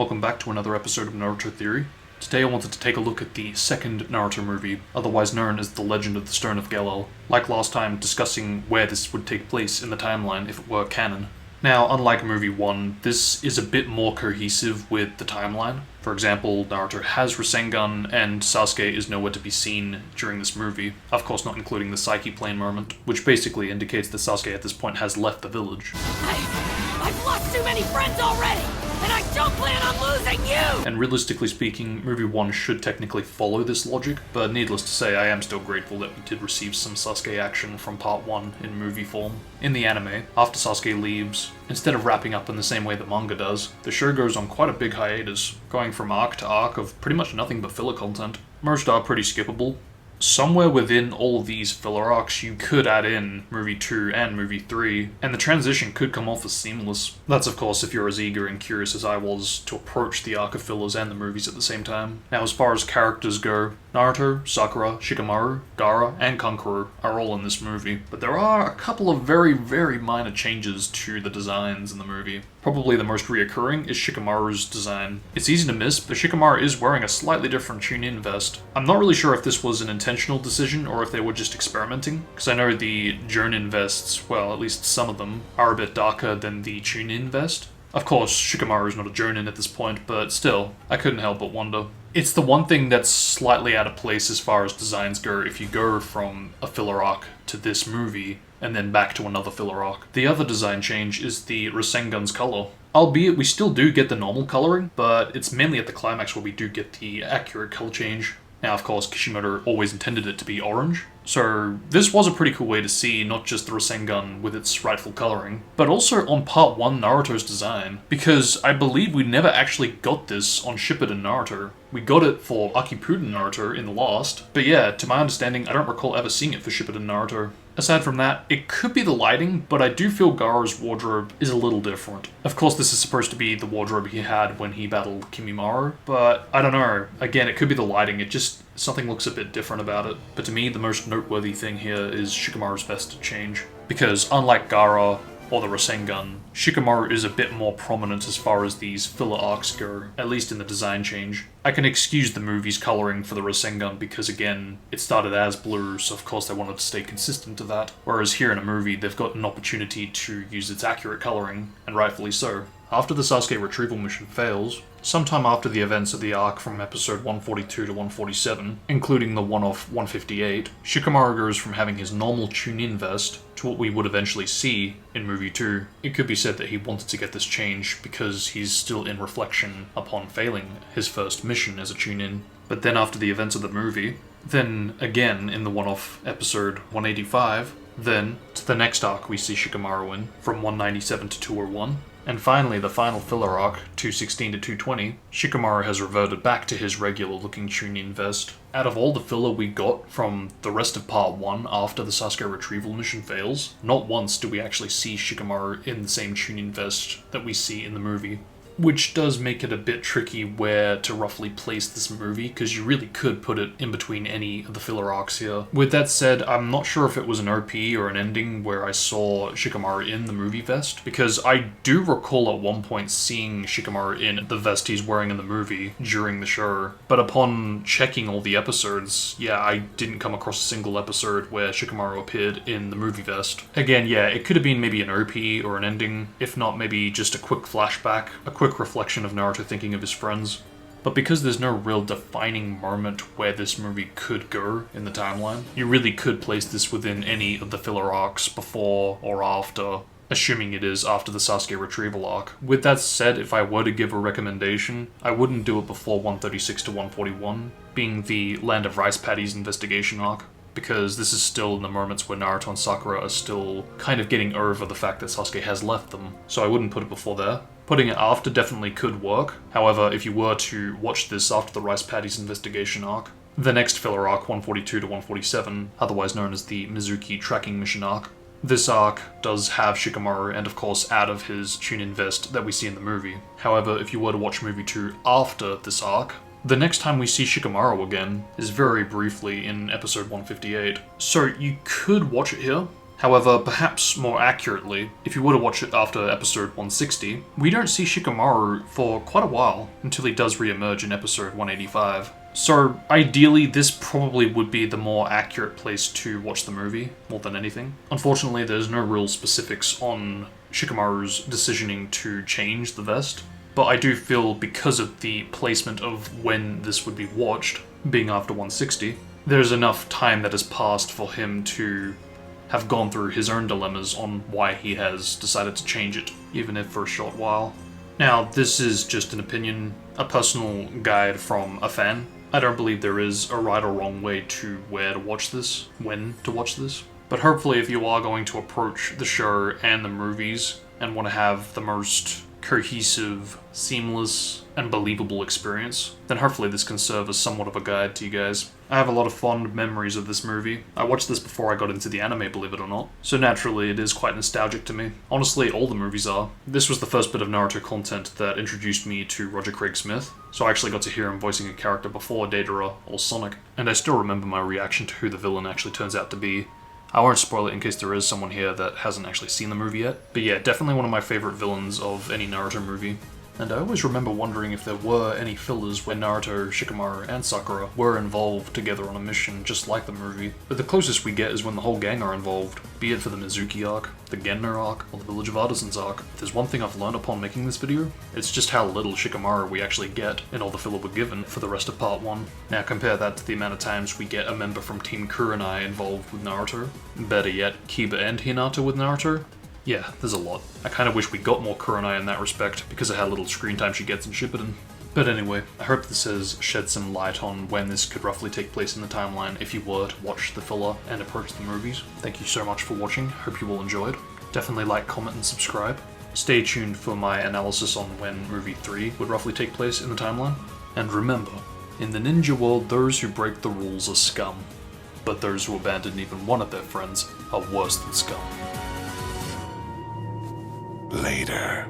Welcome back to another episode of Naruto Theory. Today I wanted to take a look at the second Naruto movie, otherwise known as The Legend of the Stone of Gelel, like last time discussing where this would take place in the timeline if it were canon. Now, unlike movie 1, this is a bit more cohesive with the timeline. For example, Naruto has Rasengan, and Sasuke is nowhere to be seen during this movie, of course not including the Psyche Plane moment, which basically indicates that Sasuke at this point has left the village. I've lost too many friends already, and I don't plan on losing you! And realistically speaking, movie 1 should technically follow this logic, but needless to say, I am still grateful that we did receive some Sasuke action from part 1 in movie form. In the anime, after Sasuke leaves, instead of wrapping up in the same way the manga does, the show goes on quite a big hiatus, going from arc to arc of pretty much nothing but filler content. Most are pretty skippable. Somewhere within all of these filler arcs, you could add in movie 2 and movie 3, and the transition could come off as seamless. That's of course if you're as eager and curious as I was to approach the arc of fillers and the movies at the same time. Now, as far as characters go, Naruto, Sakura, Shikamaru, Gaara, and Kankuro are all in this movie, but there are a couple of very minor changes to the designs in the movie. Probably the most reoccurring is Shikamaru's design. It's easy to miss, but Shikamaru is wearing a slightly different Chunin vest. I'm not really sure if this was an intentional decision or if they were just experimenting, because I know the Jonin vests, well, at least some of them, are a bit darker than the Chunin vest. Of course, Shikamaru is not a Jonin at this point, but still, I couldn't help but wonder. It's the one thing that's slightly out of place as far as designs go if you go from a filler arc to this movie, and then back to another filler arc. The other design change is the Rasengan's color. Albeit we still do get the normal coloring, but it's mainly at the climax where we do get the accurate color change. Now, of course, Kishimoto always intended it to be orange, so this was a pretty cool way to see not just the Rasengan with its rightful coloring, but also on part 1 Naruto's design, because I believe we never actually got this on Shippuden Naruto. We got it for Akipuden Naruto in the Lost, but yeah, to my understanding, I don't recall ever seeing it for Shippuden Naruto. Aside from that, it could be the lighting, but I do feel Gaara's wardrobe is a little different. Of course, this is supposed to be the wardrobe he had when he battled Kimimaro, but I don't know. Again, it could be the lighting, something looks a bit different about it. But to me, the most noteworthy thing here is Shikamaru's vest change. Because unlike Gaara or the Rasengan, Shikamaru is a bit more prominent as far as these filler arcs go, at least in the design change. I can excuse the movie's coloring for the Rasengan because, again, it started as blue, so of course they wanted to stay consistent to that. Whereas here in a movie, they've got an opportunity to use its accurate coloring, and rightfully so. After the Sasuke retrieval mission fails, sometime after the events of the arc from episode 142 to 147, including the one-off 158, Shikamaru goes from having his normal Chunin vest to what we would eventually see in movie 2. It could be said that he wanted to get this change because he's still in reflection upon failing his first mission as a Chunin. But then after the events of the movie, then again in the one-off episode 185, then to the next arc we see Shikamaru in, from 197 to 201, and finally, the final filler arc, 216 to 220, Shikamaru has reverted back to his regular-looking Chunin vest. Out of all the filler we got from the rest of part 1 after the Sasuke retrieval mission fails, not once do we actually see Shikamaru in the same Chunin vest that we see in the movie. Which does make it a bit tricky where to roughly place this movie, because you really could put it in between any of the filler arcs here. With that said, I'm not sure if it was an OP or an ending where I saw Shikamaru in the movie vest, because I do recall at one point seeing Shikamaru in the vest he's wearing in the movie during the show, but upon checking all the episodes, yeah, I didn't come across a single episode where Shikamaru appeared in the movie vest. Again, yeah, it could have been maybe an OP or an ending, if not maybe just a quick flashback, a quick reflection of Naruto thinking of his friends. But because there's no real defining moment where this movie could go in the timeline, you really could place this within any of the filler arcs before or after, assuming it is after the Sasuke retrieval arc. With that said, if I were to give a recommendation, I wouldn't do it before 136 to 141, being the Land of Rice Paddies investigation arc, because this is still in the moments where Naruto and Sakura are still kind of getting over the fact that Sasuke has left them, so I wouldn't put it before there. Putting it after definitely could work. However, if you were to watch this after the Rice Paddies investigation arc, the next filler arc, 142 to 147, otherwise known as the Mizuki tracking mission arc, this arc does have Shikamaru and of course out of his Chunin vest that we see in the movie. However, if you were to watch movie 2 after this arc, the next time we see Shikamaru again is very briefly in episode 158. So you could watch it here. However, perhaps more accurately, if you were to watch it after episode 160, we don't see Shikamaru for quite a while until he does re-emerge in episode 185. So ideally, this probably would be the more accurate place to watch the movie, more than anything. Unfortunately, there's no real specifics on Shikamaru's decisioning to change the vest, but I do feel because of the placement of when this would be watched, being after 160, there's enough time that has passed for him to have gone through his own dilemmas on why he has decided to change it, even if for a short while. Now, this is just an opinion, a personal guide from a fan. I don't believe there is a right or wrong way to where to watch this, when to watch this. But hopefully if you are going to approach the show and the movies and want to have the most cohesive, seamless, and believable experience, then hopefully this can serve as somewhat of a guide to you guys. I have a lot of fond memories of this movie. I watched this before I got into the anime, believe it or not, so naturally it is quite nostalgic to me. Honestly, all the movies are. This was the first bit of Naruto content that introduced me to Roger Craig Smith, so I actually got to hear him voicing a character before Deidara or Sonic, and I still remember my reaction to who the villain actually turns out to be. I won't spoil it in case there is someone here that hasn't actually seen the movie yet, but yeah, definitely one of my favourite villains of any Naruto movie. And I always remember wondering if there were any fillers where Naruto, Shikamaru, and Sakura were involved together on a mission just like the movie, but the closest we get is when the whole gang are involved, be it for the Mizuki arc, the Genno arc, or the Village of Artisans arc. If there's one thing I've learned upon making this video, it's just how little Shikamaru we actually get in all the filler we're given for the rest of part 1. Now compare that to the amount of times we get a member from Team Kurenai involved with Naruto. Better yet, Kiba and Hinata with Naruto. Yeah, there's a lot. I kind of wish we got more Kurenai in that respect, because of how little screen time she gets in Shippuden. But anyway, I hope this has shed some light on when this could roughly take place in the timeline if you were to watch the filler and approach the movies. Thank you so much for watching, hope you all enjoyed. Definitely like, comment, and subscribe. Stay tuned for my analysis on when movie 3 would roughly take place in the timeline. And remember, in the ninja world, those who break the rules are scum. But those who abandon even one of their friends are worse than scum. Later.